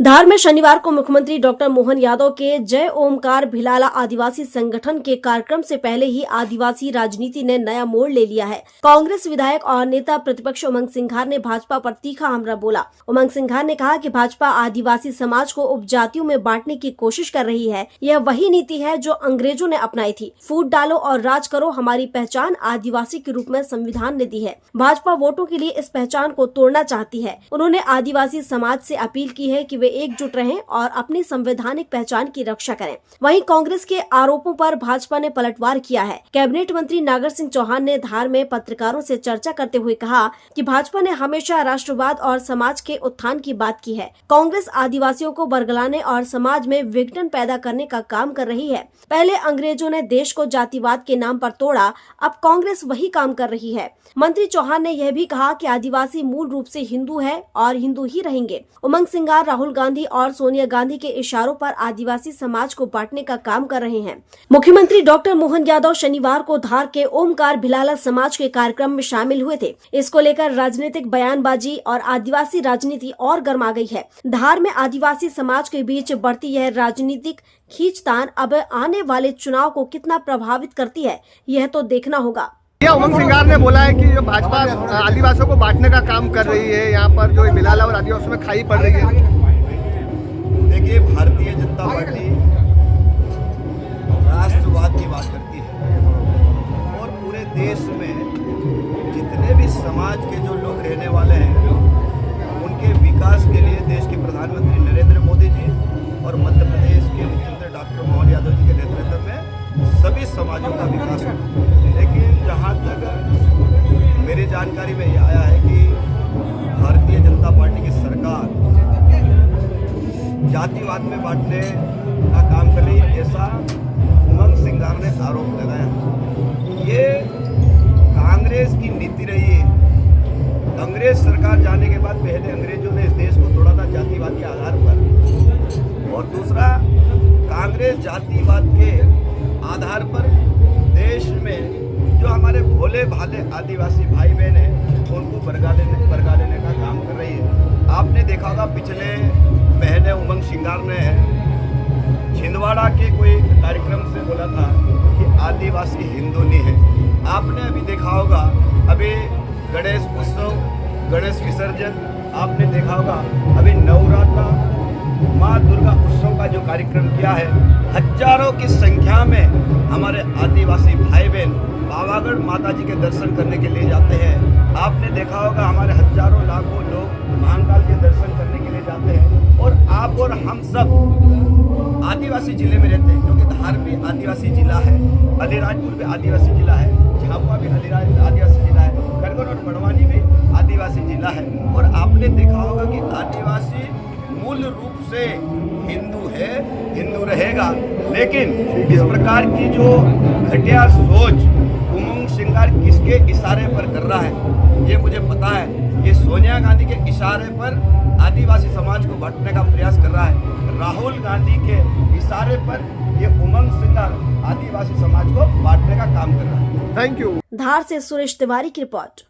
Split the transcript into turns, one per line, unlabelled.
धार में शनिवार को मुख्यमंत्री डॉक्टर मोहन यादव के जय ओमकार भिलाला आदिवासी संगठन के कार्यक्रम से पहले ही आदिवासी राजनीति ने नया मोड़ ले लिया है। कांग्रेस विधायक और नेता प्रतिपक्ष उमंग सिंघार ने भाजपा पर तीखा हमला बोला। उमंग सिंघार ने कहा कि भाजपा आदिवासी समाज को उपजातियों में बांटने की कोशिश कर रही है। यह वही नीति है जो अंग्रेजों ने अपनाई थी। फूट डालो और राज करो हमारी पहचान आदिवासी के रूप में संविधान ने दी है। भाजपा वोटों के लिए इस पहचान को तोड़ना चाहती है। उन्होंने आदिवासी समाज से अपील की है कि वे एकजुट रहें और अपनी संवैधानिक पहचान की रक्षा करें। वहीं कांग्रेस के आरोपों पर भाजपा ने पलटवार किया है। कैबिनेट मंत्री नागर सिंह चौहान ने धार में पत्रकारों से चर्चा करते हुए कहा कि भाजपा ने हमेशा राष्ट्रवाद और समाज के उत्थान की बात की है। कांग्रेस आदिवासियों को बरगलाने और समाज में विघटन पैदा करने का काम कर रही है। पहले अंग्रेजों ने देश को जातिवाद के नाम पर तोड़ा, अब कांग्रेस वही काम कर रही है। मंत्री चौहान ने यह भी कहा कि आदिवासी मूल रूप से हिंदू है और हिंदू ही रहेंगे। उमंग सिंघार राहुल गांधी और सोनिया गांधी के इशारों पर आदिवासी समाज को बांटने का काम कर रहे हैं। मुख्यमंत्री डॉक्टर मोहन यादव शनिवार को धार के ओमकार भिलाला समाज के कार्यक्रम में शामिल हुए थे। इसको लेकर राजनीतिक बयानबाजी और आदिवासी राजनीति और गर्मा गई है। धार में आदिवासी समाज के बीच बढ़ती यह राजनीतिक खींचतान अब आने वाले चुनाव को कितना प्रभावित करती है, यह तो देखना होगा।
उमंग सिंघार ने बोला है कि जो भाजपा आदिवासियों को बांटने का काम कर रही है, यहाँ पर जो भिलाला और आदिवासियों में खाई पड़ रही है।
देखिए, भारतीय जनता पार्टी राष्ट्रवाद की बात करती है और पूरे देश में जितने भी समाज के जो लोग रहने वाले हैं उनके विकास के लिए देश के प्रधानमंत्री नरेंद्र मोदी जी और मध्य प्रदेश के मुख्यमंत्री डॉक्टर मोहन यादव जी के नेतृत्व में सभी समाजों का विकास हो। लेकिन जहाँ तक मेरी जानकारी में ये आया है कि भारतीय जनता पार्टी की सरकार जातिवाद में बांटने का काम कर रही है, ऐसा उमंग सिंघार ने आरोप लगाया। ये कांग्रेस की नीति रही है। अंग्रेज सरकार जाने के बाद पहले अंग्रेजों ने इस देश को तोड़ा था जातिवाद के आधार पर, और दूसरा कांग्रेस जातिवाद के आधार पर देश में जो हमारे भोले भाले आदिवासी भाई बहन हैं उनको बरगा लेने का काम कर रही है। आपने देखा होगा पिछले महीने उमंग सिंघार ने छिंदवाड़ा के कोई कार्यक्रम से बोला था कि आदिवासी हिंदू नहीं है। आपने अभी देखा होगा अभी गणेश उत्सव, गणेश विसर्जन, आपने देखा होगा अभी नवरात्रा माँ दुर्गा उत्सव का जो कार्यक्रम किया है, हजारों की संख्या में हमारे आदिवासी भाई बहन पावागढ़ माता जी के दर्शन करने के लिए जाते हैं। आपने देखा होगा हमारे हजारों लाखों लोग महाकाल के दर्शन करने के लिए जाते हैं। और आप और हम सब आदिवासी जिले में रहते हैं, क्योंकि धार भी आदिवासी जिला है, अलीराजपुर भी आदिवासी जिला है, झाबुआ भी आदिवासी जिला है, खरगोन और बड़वानी भी आदिवासी जिला है। और आपने देखा होगा कि आदिवासी मूल रूप से हिंदू है, हिंदू रहेगा। लेकिन इस प्रकार की जो घटिया सोच उमंग सिंघार किसके इशारे पर कर रहा है, ये मुझे पता है। ये सोनिया गांधी के इशारे पर आदिवासी समाज को बांटने का प्रयास कर रहा है। राहुल गांधी के इशारे पर ये उमंग सिंघार आदिवासी समाज को बांटने का काम कर रहा है।
Thank you.
धार से सुरेश तिवारी की रिपोर्ट।